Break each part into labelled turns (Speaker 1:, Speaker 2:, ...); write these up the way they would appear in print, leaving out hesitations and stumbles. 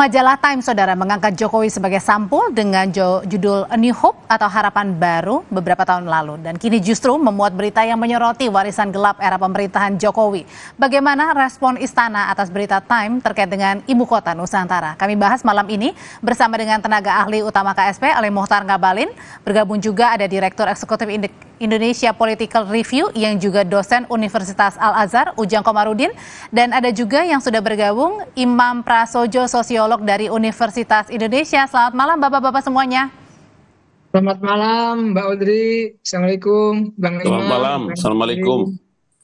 Speaker 1: Majalah Time, saudara, mengangkat Jokowi sebagai sampul dengan judul A New Hope atau Harapan Baru beberapa tahun lalu. Dan kini justru memuat berita yang menyoroti warisan gelap era pemerintahan Jokowi. Bagaimana respon istana atas berita Time terkait dengan ibu kota Nusantara? Kami bahas malam ini bersama dengan tenaga ahli utama KSP, Ali Muhtar Ngabalin. Bergabung juga ada Direktur Eksekutif Indonesia Political Review yang juga dosen Universitas Al-Azhar, Ujang Komarudin. Dan ada juga yang sudah bergabung, Imam Prasojo, sosiolog dari Universitas Indonesia. Selamat malam Bapak-Bapak semuanya.
Speaker 2: Selamat malam Mbak Audrey. Assalamualaikum Bang Imam.
Speaker 3: Selamat malam. Assalamualaikum.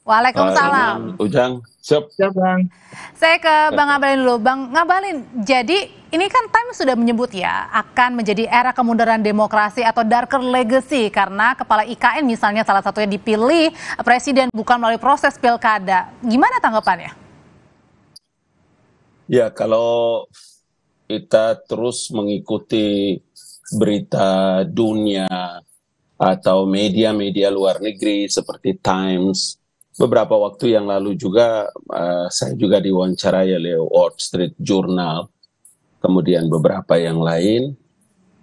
Speaker 1: Waalaikumsalam.
Speaker 3: Ujang, siap.
Speaker 2: Siap Bang.
Speaker 1: Saya ke Bang Ngabalin dulu. Bang Ngabalin, jadi ini kan Time sudah menyebut ya akan menjadi era kemunduran demokrasi atau darker legacy karena kepala IKN misalnya salah satunya dipilih presiden bukan melalui proses pilkada. Gimana tanggapannya?
Speaker 3: Ya, kalau kita terus mengikuti berita dunia atau media-media luar negeri seperti Times, beberapa waktu yang lalu juga saya juga diwawancarai oleh Wall Street Journal, kemudian beberapa yang lain,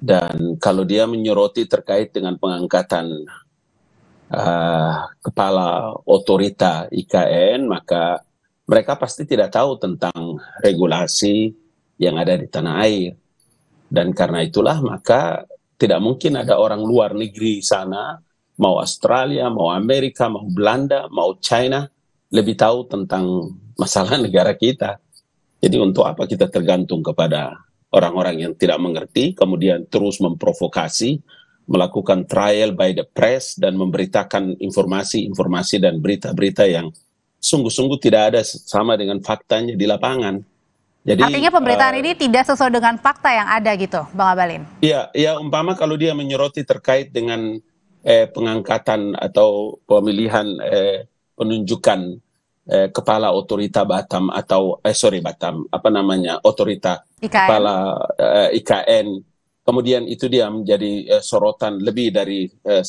Speaker 3: dan kalau dia menyoroti terkait dengan pengangkatan kepala otorita IKN, maka mereka pasti tidak tahu tentang regulasi yang ada di tanah air. Dan karena itulah maka tidak mungkin ada orang luar negeri sana, mau Australia, mau Amerika, mau Belanda, mau China, lebih tahu tentang masalah negara kita. Jadi untuk apa kita tergantung kepada orang-orang yang tidak mengerti, kemudian terus memprovokasi, melakukan trial by the press, dan memberitakan informasi-informasi dan berita-berita yang sungguh-sungguh tidak ada sama dengan faktanya di lapangan. Jadi,
Speaker 1: artinya pemberitaan ini tidak sesuai dengan fakta yang ada gitu, Bang Ngabalin?
Speaker 3: Iya, umpama kalau dia menyoroti terkait dengan pengangkatan atau pemilihan penunjukan kepala otorita Batam atau otorita IKN. Kepala IKN, kemudian itu dia menjadi sorotan lebih dari 1,5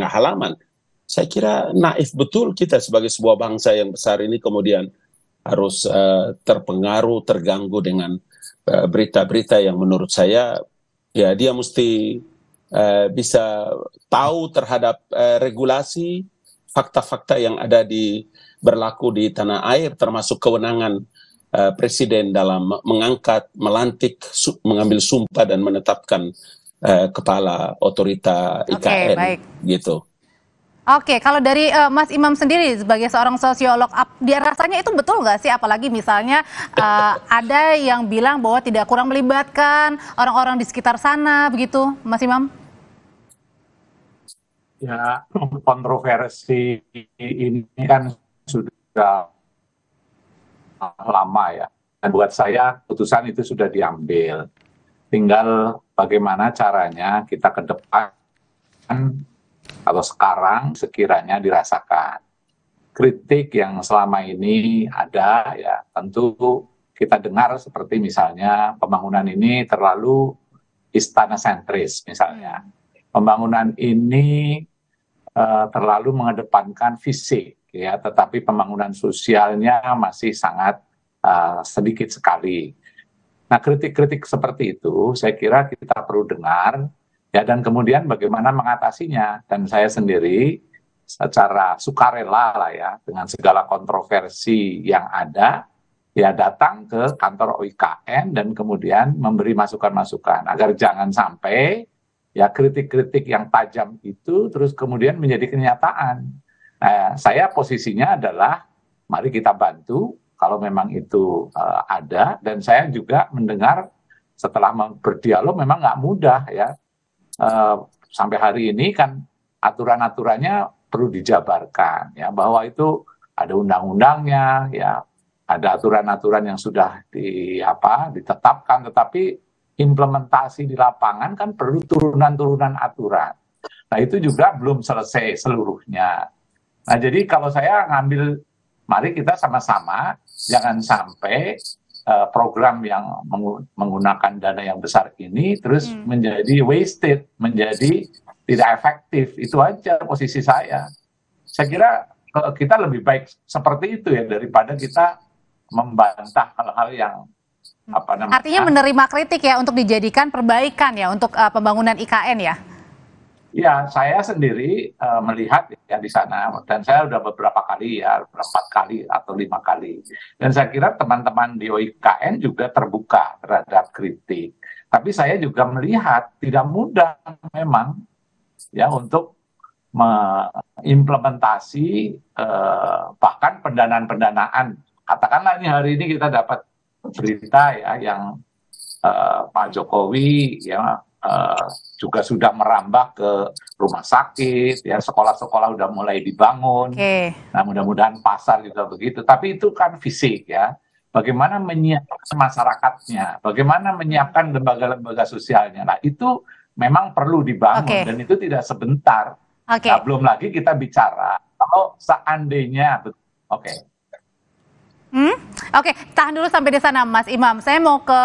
Speaker 3: halaman. Saya kira naif betul kita sebagai sebuah bangsa yang besar ini kemudian harus terpengaruh, terganggu dengan berita-berita yang menurut saya ya dia mesti bisa tahu terhadap regulasi, fakta-fakta yang ada berlaku di tanah air, termasuk kewenangan presiden dalam mengangkat, melantik, mengambil sumpah dan menetapkan kepala otorita IKN.
Speaker 1: Baik.
Speaker 3: Gitu.
Speaker 1: Oke, kalau dari Mas Imam sendiri sebagai seorang sosiolog, dia rasanya itu betul nggak sih? Apalagi misalnya ada yang bilang bahwa tidak kurang melibatkan orang-orang di sekitar sana, begitu, Mas Imam?
Speaker 4: Ya, kontroversi ini kan sudah lama ya. Dan buat saya putusan itu sudah diambil. Tinggal bagaimana caranya kita ke depan kalau sekarang sekiranya dirasakan. Kritik yang selama ini ada ya tentu kita dengar seperti misalnya pembangunan ini terlalu istana sentris misalnya. Pembangunan ini terlalu mengedepankan fisik ya, tetapi pembangunan sosialnya masih sangat sedikit sekali. Nah, kritik-kritik seperti itu saya kira kita perlu dengar. Ya, dan kemudian bagaimana mengatasinya, dan saya sendiri secara sukarela lah ya dengan segala kontroversi yang ada ya datang ke kantor IKN dan kemudian memberi masukan-masukan agar jangan sampai ya kritik-kritik yang tajam itu terus kemudian menjadi kenyataan. Nah, saya posisinya adalah mari kita bantu kalau memang itu ada, dan saya juga mendengar setelah berdialog memang nggak mudah ya. Sampai hari ini kan aturan-aturannya perlu dijabarkan ya, bahwa itu ada undang-undangnya ya, ada aturan-aturan yang sudah ditetapkan, tetapi implementasi di lapangan kan perlu turunan-turunan aturan. Nah, itu juga belum selesai seluruhnya. Nah, jadi kalau saya ngambil, mari kita sama-sama jangan sampai program yang menggunakan dana yang besar ini terus menjadi wasted, menjadi tidak efektif. Itu aja posisi saya. Saya kira kita lebih baik seperti itu ya, daripada kita membantah hal-hal yang
Speaker 1: Artinya menerima kritik ya untuk dijadikan perbaikan ya untuk pembangunan IKN ya.
Speaker 4: Ya, saya sendiri melihat ya di sana, dan saya udah beberapa kali ya, 4 kali atau 5 kali. Dan saya kira teman-teman di OIKN juga terbuka terhadap kritik. Tapi saya juga melihat tidak mudah memang ya untuk mengimplementasi bahkan pendanaan-pendanaan. Katakanlah ini hari ini kita dapat berita ya yang Pak Jokowi ya juga sudah merambah ke rumah sakit, ya sekolah-sekolah udah mulai dibangun. Nah mudah-mudahan pasar juga begitu. Tapi itu kan fisik ya. Bagaimana menyiapkan masyarakatnya, bagaimana menyiapkan lembaga-lembaga sosialnya. Nah itu memang perlu dibangun dan itu tidak sebentar. Nah, belum lagi kita bicara kalau seandainya,
Speaker 1: Oke, tahan dulu sampai di sana Mas Imam. Saya mau ke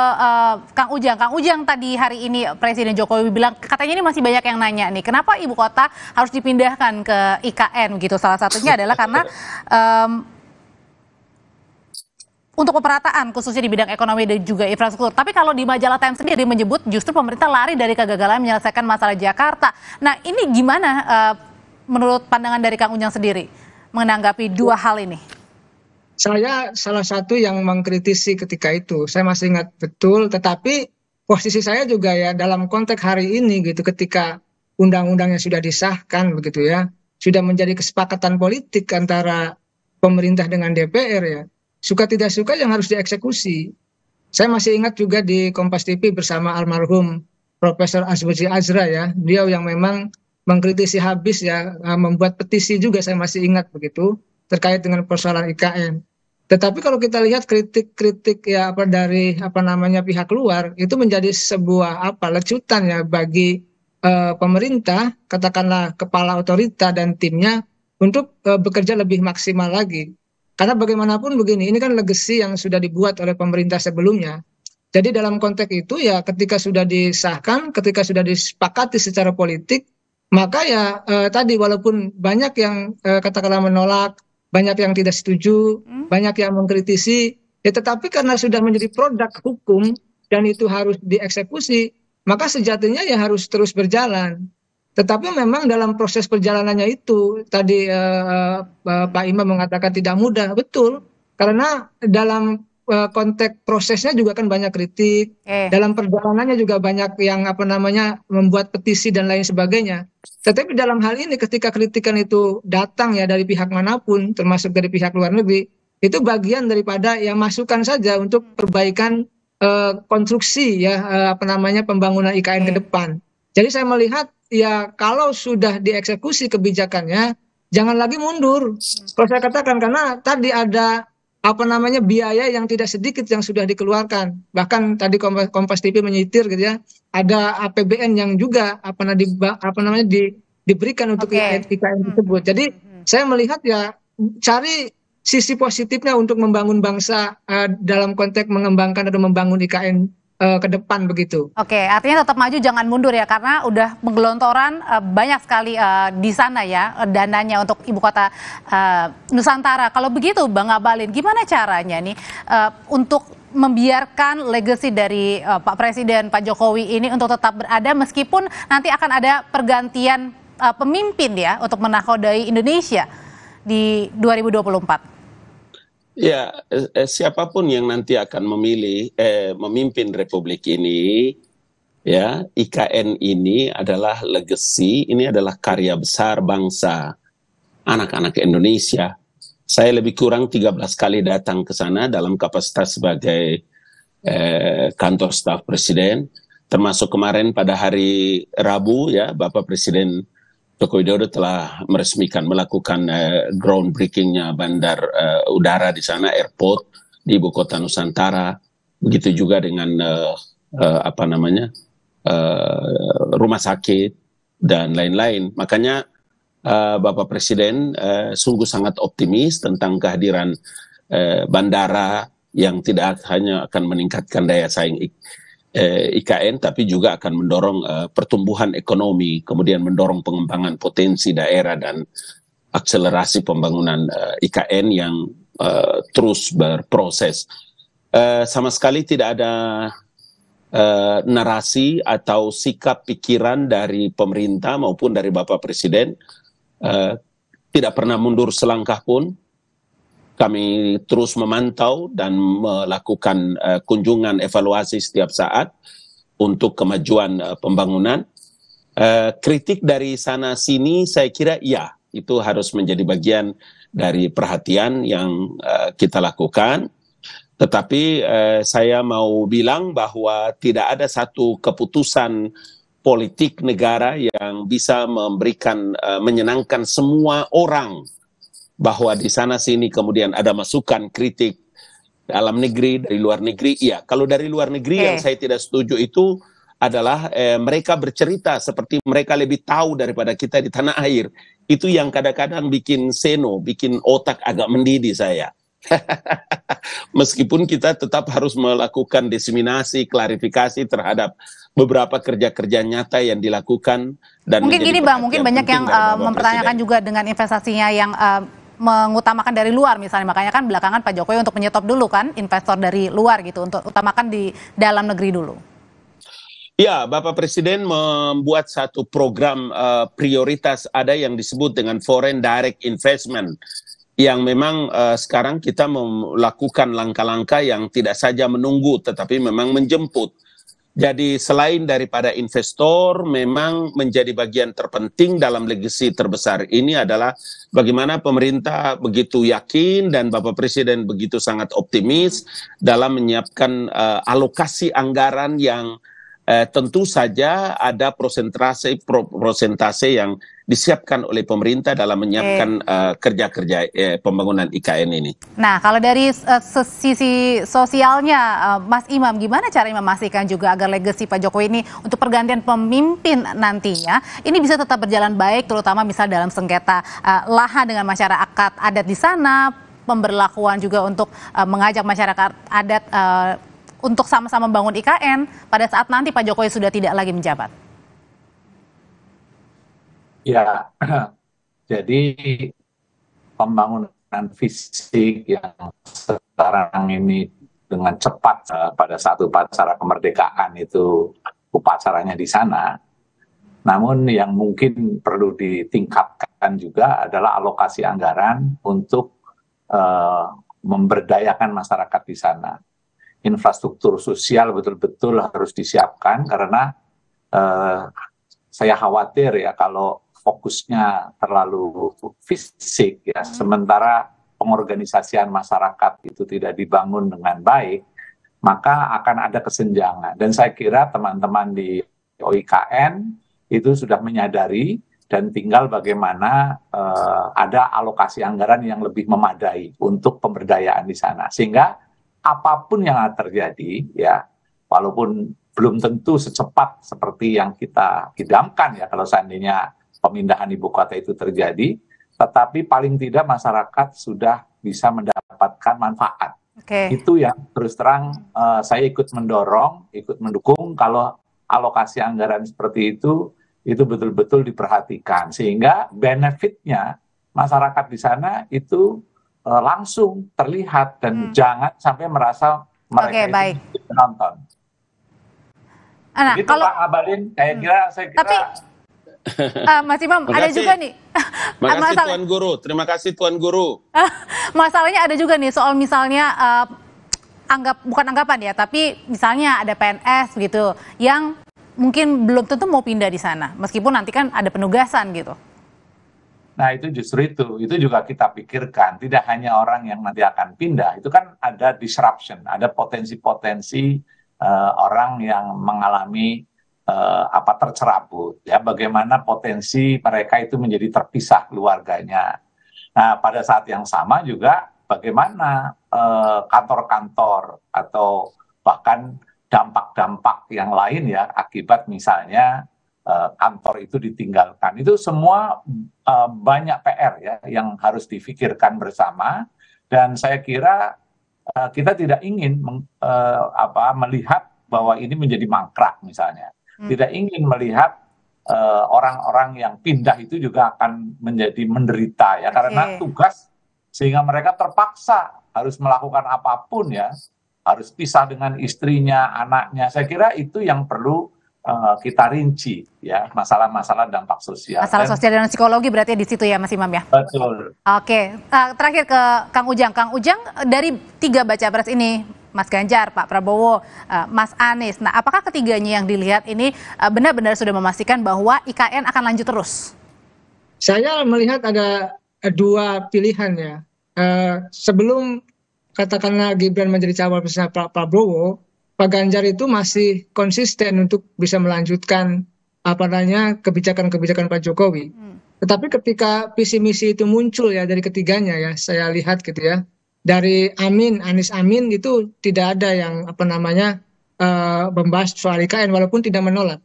Speaker 1: Kang Ujang. Kang Ujang, tadi hari ini Presiden Jokowi bilang, katanya ini masih banyak yang nanya nih, kenapa ibu kota harus dipindahkan ke IKN gitu. Salah satunya adalah karena untuk pemerataan khususnya di bidang ekonomi dan juga infrastruktur. Tapi kalau di majalah Time sendiri menyebut justru pemerintah lari dari kegagalan menyelesaikan masalah Jakarta. Nah ini gimana menurut pandangan dari Kang Ujang sendiri menanggapi dua hal ini?
Speaker 2: Saya salah satu yang mengkritisi ketika itu. Saya masih ingat betul, tetapi posisi saya juga ya dalam konteks hari ini gitu, ketika undang-undangnya sudah disahkan begitu ya, sudah menjadi kesepakatan politik antara pemerintah dengan DPR ya, suka tidak suka yang harus dieksekusi. Saya masih ingat juga di Kompas TV bersama almarhum Profesor Azwaji Azra ya, beliau yang memang mengkritisi habis ya, membuat petisi juga saya masih ingat begitu terkait dengan persoalan IKN. Tetapi kalau kita lihat kritik-kritik ya dari pihak luar itu menjadi sebuah lecutan ya bagi pemerintah, katakanlah kepala otorita dan timnya untuk bekerja lebih maksimal lagi. Karena bagaimanapun begini, ini kan legacy yang sudah dibuat oleh pemerintah sebelumnya. Jadi dalam konteks itu ya ketika sudah disahkan, ketika sudah disepakati secara politik, maka ya tadi walaupun banyak yang katakanlah menolak, banyak yang tidak setuju, banyak yang mengkritisi, ya tetapi karena sudah menjadi produk hukum dan itu harus dieksekusi, maka sejatinya ya harus terus berjalan. Tetapi memang dalam proses perjalanannya itu, tadi Pak Imam mengatakan tidak mudah, betul. Karena dalam konteks prosesnya juga kan banyak kritik, dalam perjalanannya juga banyak yang membuat petisi dan lain sebagainya. Tetapi dalam hal ini ketika kritikan itu datang ya dari pihak manapun, termasuk dari pihak luar negeri, itu bagian daripada yang masukan saja untuk perbaikan konstruksi ya pembangunan IKN ke depan. Jadi saya melihat ya kalau sudah dieksekusi kebijakannya, jangan lagi mundur. Kalau saya katakan karena tadi ada biaya yang tidak sedikit yang sudah dikeluarkan. Bahkan tadi Kompas TV menyitir gitu ya, ada APBN yang juga diberikan untuk IKN tersebut. Jadi saya melihat ya cari sisi positifnya untuk membangun bangsa dalam konteks mengembangkan atau membangun IKN ke depan begitu.
Speaker 1: Oke, artinya tetap maju jangan mundur ya, karena udah menggelontoran banyak sekali di sana ya dananya untuk ibu kota Nusantara. Kalau begitu Bang Abalin, gimana caranya nih untuk membiarkan legacy dari Pak Presiden Pak Jokowi ini untuk tetap berada meskipun nanti akan ada pergantian pemimpin ya untuk menakodai Indonesia di 2024?
Speaker 3: Ya, siapapun yang nanti akan memimpin Republik ini, ya IKN ini adalah legacy, ini adalah karya besar bangsa, anak-anak Indonesia. Saya lebih kurang 13 kali datang ke sana dalam kapasitas sebagai kantor staf Presiden, termasuk kemarin pada hari Rabu ya Bapak Presiden Joko Widodo telah melakukan groundbreaking-nya bandar udara di sana, airport di ibu kota Nusantara. Begitu juga dengan rumah sakit dan lain-lain. Makanya Bapak Presiden sungguh sangat optimis tentang kehadiran bandara yang tidak hanya akan meningkatkan daya saing IKN, tapi juga akan mendorong pertumbuhan ekonomi, kemudian mendorong pengembangan potensi daerah dan akselerasi pembangunan IKN yang terus berproses. sama sekali tidak ada narasi atau sikap pikiran dari pemerintah maupun dari Bapak Presiden, tidak pernah mundur selangkah pun. Kami terus memantau dan melakukan kunjungan evaluasi setiap saat untuk kemajuan pembangunan. Kritik dari sana sini saya kira ya, itu harus menjadi bagian dari perhatian yang kita lakukan. Tetapi saya mau bilang bahwa tidak ada satu keputusan politik negara yang bisa memberikan menyenangkan semua orang, bahwa di sana sini kemudian ada masukan kritik dalam negeri, dari luar negeri. Iya, kalau dari luar negeri yang saya tidak setuju itu adalah mereka bercerita seperti mereka lebih tahu daripada kita di tanah air. Itu yang kadang-kadang bikin seno, bikin otak agak mendidih saya. Meskipun kita tetap harus melakukan diseminasi, klarifikasi terhadap beberapa kerja-kerja nyata yang dilakukan. Dan
Speaker 1: mungkin gini Bang, mungkin banyak yang mempertanyakan juga dengan investasinya yang mengutamakan dari luar misalnya, makanya kan belakangan Pak Jokowi untuk menyetop dulu kan investor dari luar gitu, untuk utamakan di dalam negeri dulu.
Speaker 3: Ya, Bapak Presiden membuat satu program prioritas, ada yang disebut dengan Foreign Direct Investment, yang memang sekarang kita melakukan langkah-langkah yang tidak saja menunggu, tetapi memang menjemput. Jadi selain daripada investor, memang menjadi bagian terpenting dalam legasi terbesar ini adalah bagaimana pemerintah begitu yakin dan Bapak Presiden begitu sangat optimis dalam menyiapkan alokasi anggaran yang tentu saja ada prosentase yang disiapkan oleh pemerintah dalam menyiapkan kerja-kerja pembangunan IKN ini. Nah,
Speaker 1: kalau dari sisi sosialnya, Mas Imam, gimana cara memastikan juga agar legasi Pak Jokowi ini untuk pergantian pemimpin nantinya ini bisa tetap berjalan baik, terutama misal dalam sengketa lahan dengan masyarakat adat di sana, pemberlakuan juga untuk mengajak masyarakat adat untuk sama-sama membangun IKN pada saat nanti Pak Jokowi sudah tidak lagi menjabat?
Speaker 4: Ya, jadi pembangunan fisik yang sekarang ini dengan cepat pada saat upacara kemerdekaan itu upacaranya di sana. Namun yang mungkin perlu ditingkatkan juga adalah alokasi anggaran untuk memberdayakan masyarakat di sana. Infrastruktur sosial betul-betul harus disiapkan karena saya khawatir ya kalau fokusnya terlalu fisik ya, sementara pengorganisasian masyarakat itu tidak dibangun dengan baik, maka akan ada kesenjangan. Dan saya kira teman-teman di OIKN itu sudah menyadari dan tinggal bagaimana ada alokasi anggaran yang lebih memadai untuk pemberdayaan di sana, sehingga apapun yang terjadi ya, walaupun belum tentu secepat seperti yang kita idamkan ya kalau seandainya pemindahan ibu kota itu terjadi, tetapi paling tidak masyarakat sudah bisa mendapatkan manfaat. Itu yang terus terang saya ikut mendorong, ikut mendukung kalau alokasi anggaran seperti itu betul-betul diperhatikan sehingga benefitnya masyarakat di sana itu langsung terlihat dan jangan sampai merasa mereka itu penonton. Itu kalau Pak Abalin, saya kira. Tapi
Speaker 1: Mas Imam ada juga nih.
Speaker 3: Makasih Tuan Guru, terima kasih Tuan Guru.
Speaker 1: Masalahnya ada juga nih soal misalnya bukan anggapan ya, tapi misalnya ada PNS gitu yang mungkin belum tentu mau pindah di sana, meskipun nanti kan ada penugasan gitu.
Speaker 4: Nah itu justru itu juga kita pikirkan, tidak hanya orang yang nanti akan pindah, itu kan ada disruption, ada potensi-potensi orang yang mengalami tercerabut, ya bagaimana potensi mereka itu menjadi terpisah keluarganya. Nah pada saat yang sama juga bagaimana kantor-kantor atau bahkan dampak-dampak yang lain ya akibat misalnya kantor itu ditinggalkan, itu semua banyak PR ya yang harus difikirkan bersama. Dan saya kira kita tidak ingin melihat bahwa ini menjadi mangkrak misalnya, tidak ingin melihat orang-orang yang pindah itu juga akan menjadi menderita ya karena tugas, sehingga mereka terpaksa harus melakukan apapun ya harus pisah dengan istrinya, anaknya. Saya kira itu yang perlu kita rinci, ya, masalah-masalah dampak sosial.
Speaker 1: Masalah sosial dan psikologi berarti di situ ya, Mas Imam ya.
Speaker 4: Betul.
Speaker 1: Oke, terakhir ke Kang Ujang. Kang Ujang, dari 3 baca pres ini, Mas Ganjar, Pak Prabowo, Mas Anies. Nah, apakah ketiganya yang dilihat ini benar-benar sudah memastikan bahwa IKN akan lanjut terus?
Speaker 2: Saya melihat ada 2 pilihan ya. Sebelum katakanlah Gibran menjadi cawapresnya Pak Prabowo, Pak Ganjar itu masih konsisten untuk bisa melanjutkan kebijakan-kebijakan Pak Jokowi. Tetapi ketika visi misi itu muncul ya dari ketiganya ya, saya lihat gitu ya, dari Anies Amin itu tidak ada yang membahas soal IKN walaupun tidak menolak.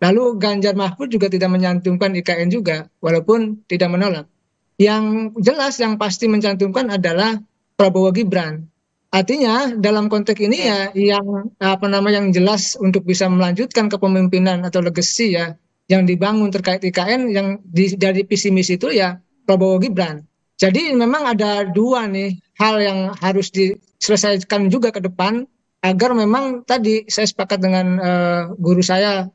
Speaker 2: Lalu Ganjar Mahfud juga tidak menyantumkan IKN juga walaupun tidak menolak. Yang jelas yang pasti mencantumkan adalah Prabowo Gibran. Artinya dalam konteks ini ya yang jelas untuk bisa melanjutkan kepemimpinan atau legacy ya yang dibangun terkait IKN yang dari visi misi itu ya Prabowo Gibran. Jadi memang ada 2 nih hal yang harus diselesaikan juga ke depan agar memang tadi saya sepakat dengan guru saya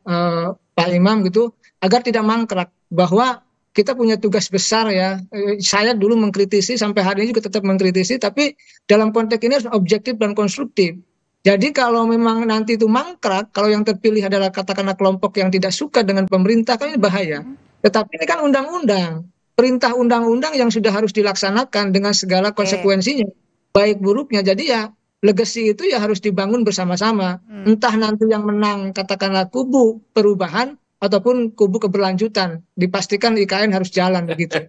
Speaker 2: Pak Imam gitu agar tidak mangkrak bahwa kita punya tugas besar ya. Saya dulu mengkritisi, sampai hari ini juga tetap mengkritisi, tapi dalam konteks ini harus objektif dan konstruktif. Jadi kalau memang nanti itu mangkrak, kalau yang terpilih adalah katakanlah kelompok yang tidak suka dengan pemerintah, kan ini bahaya. Tetapi ini kan undang-undang, perintah undang-undang yang sudah harus dilaksanakan dengan segala konsekuensinya, baik buruknya. Jadi ya legacy itu ya harus dibangun bersama-sama. Entah nanti yang menang katakanlah kubu perubahan, ataupun kubu keberlanjutan, dipastikan IKN harus jalan begitu.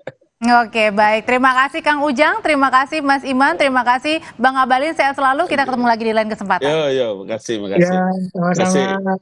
Speaker 1: Oke, baik. Terima kasih Kang Ujang, terima kasih Mas Iman, terima kasih Bang Abalin, sehat selalu. Kita ketemu lagi di lain kesempatan.
Speaker 3: Yo, makasih.
Speaker 2: Ya, sama-sama.